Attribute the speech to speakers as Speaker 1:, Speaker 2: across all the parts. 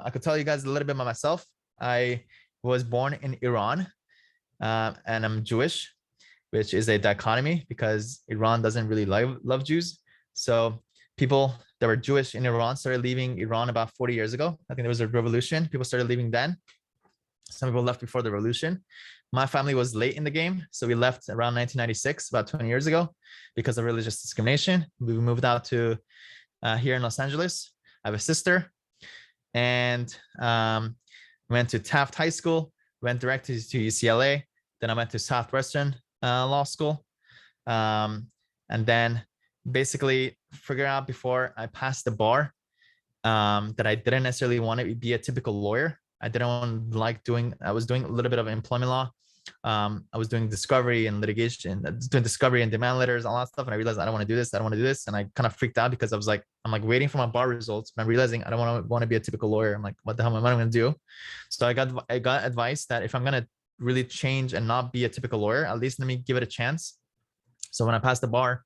Speaker 1: I could tell you guys a little bit about myself. I was born in Iran, and I'm Jewish, which is a dichotomy because Iran doesn't really love Jews. So people that were Jewish in Iran started leaving Iran about 40 years ago. I think there was a revolution. People started leaving then. Some people left before the revolution. My family was late in the game. So we left around 1996, about 20 years ago, because of religious discrimination. We moved out to here in Los Angeles. I have a sister, and went to Taft High School, went directly to UCLA. Then I went to Southwestern Law School. And then basically figured out before I passed the bar that I didn't necessarily want to be a typical lawyer. I didn't want like I was doing a little bit of employment law. I was doing discovery and litigation, doing discovery and demand letters, all that stuff. And I realized I don't want to do this. I don't want to do this. And I kind of freaked out because I was like, I'm like waiting for my bar results. And I'm realizing I don't want to be a typical lawyer. I'm like, what the hell am I going to do? So I got advice that if I'm going to really change and not be a typical lawyer, at least let me give it a chance. So when I passed the bar,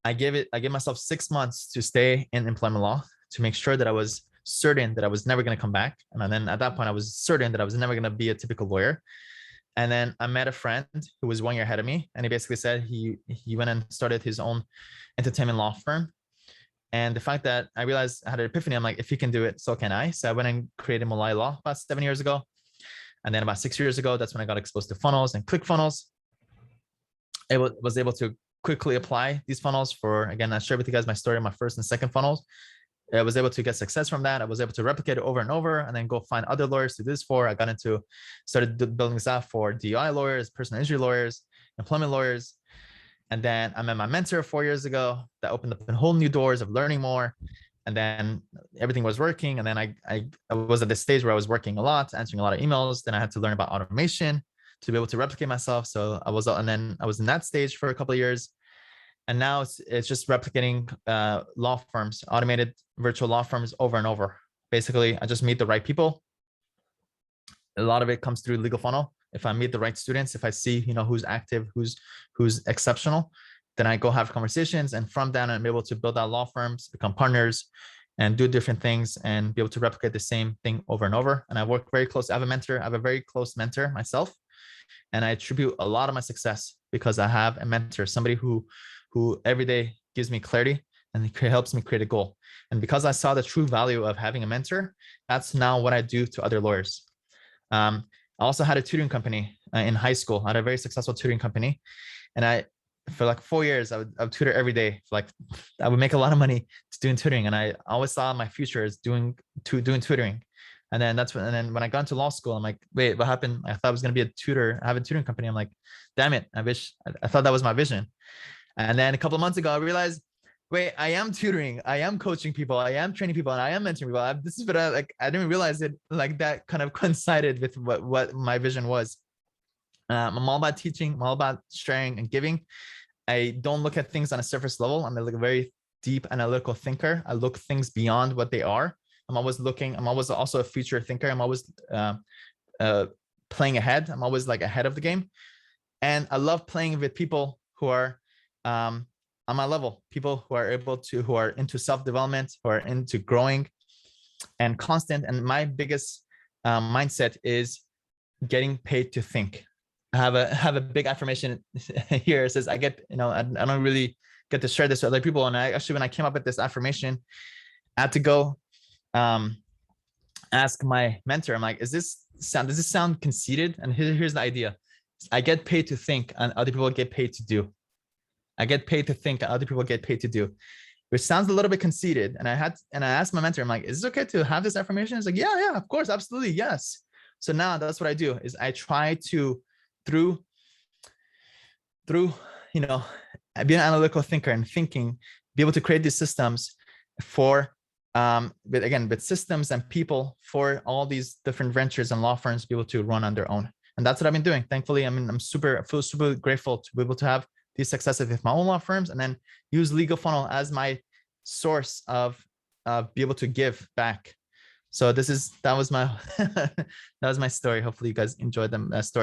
Speaker 1: I gave myself 6 months to stay in employment law to make sure that I was certain that I was never going to come back. And then at that point, I was certain that I was never going to be a typical lawyer. And then I met a friend who was 1 year ahead of me. And he basically said he went and started his own entertainment law firm. And the fact that I realized I had an epiphany, I'm like, if he can do it, so can I. So I went and created Mollaei Law about 7 years ago. And then about 6 years ago, that's when I got exposed to funnels and ClickFunnels. I was able to quickly apply these funnels for, again, I shared with you guys my story, my first and second funnels. I was able to get success from that. I was able to replicate it over and over and then go find other lawyers to do this for. I started building this out for DUI lawyers, personal injury lawyers, employment lawyers. And then I met my mentor 4 years ago. That opened up a whole new doors of learning more. And then everything was working. And then I was at this stage where I was working a lot, answering a lot of emails. Then I had to learn about automation to be able to replicate myself. So and then I was in that stage for a couple of years. And now it's just replicating law firms, automated virtual law firms over and over. Basically, I just meet the right people. A lot of it comes through legal funnel. If I meet the right students, if I see who's active, who's exceptional, then I go have conversations, and from that I'm able to build out law firms, become partners, and do different things, and be able to replicate the same thing over and over. And I work very close. I have a mentor. I have a very close mentor myself, and I attribute a lot of my success because I have a mentor, somebody who every day gives me clarity and helps me create a goal. And because I saw the true value of having a mentor, that's now what I do to other lawyers. I also had a tutoring company in high school. I had a very successful tutoring company. And for like 4 years, I would tutor every day. I would make a lot of money doing tutoring. And I always saw my future as doing tutoring. And then when I got into law school, I'm like, wait, what happened? I thought I was going to be a tutor. I have a tutoring company. I'm like, damn it. I thought that was my vision. And then a couple of months ago, I realized, wait, I am tutoring, I am coaching people, I am training people, and I am mentoring people. This is what I didn't realize it like that kind of coincided with what my vision was. I'm all about teaching, I'm all about sharing and giving. I don't look at things on a surface level. I'm like a very deep analytical thinker. I look things beyond what they are. I'm always also a future thinker. I'm always playing ahead. I'm always like ahead of the game. And I love playing with people who are on my level, people who are into self-development, who are into growing and constant. And my biggest mindset is getting paid to think. I have a big affirmation here. It says, I don't really get to share this with other people. And when I came up with this affirmation, I had to go ask my mentor. I'm like, does this sound conceited? And here's the idea. I get paid to think and other people get paid to do. I get paid to think, other people get paid to do, which sounds a little bit conceited. And I asked my mentor, I'm like, is it okay to have this affirmation? He's like, yeah, of course, absolutely, yes. So now that's what I do is I try to, through being an analytical thinker and thinking, be able to create these systems for, with systems and people for all these different ventures and law firms to be able to run on their own. And that's what I've been doing. Thankfully, I feel super grateful to be able to have these successes with my own law firms, and then use legal funnel as my source of be able to give back. So that was my story. Hopefully you guys enjoyed the story.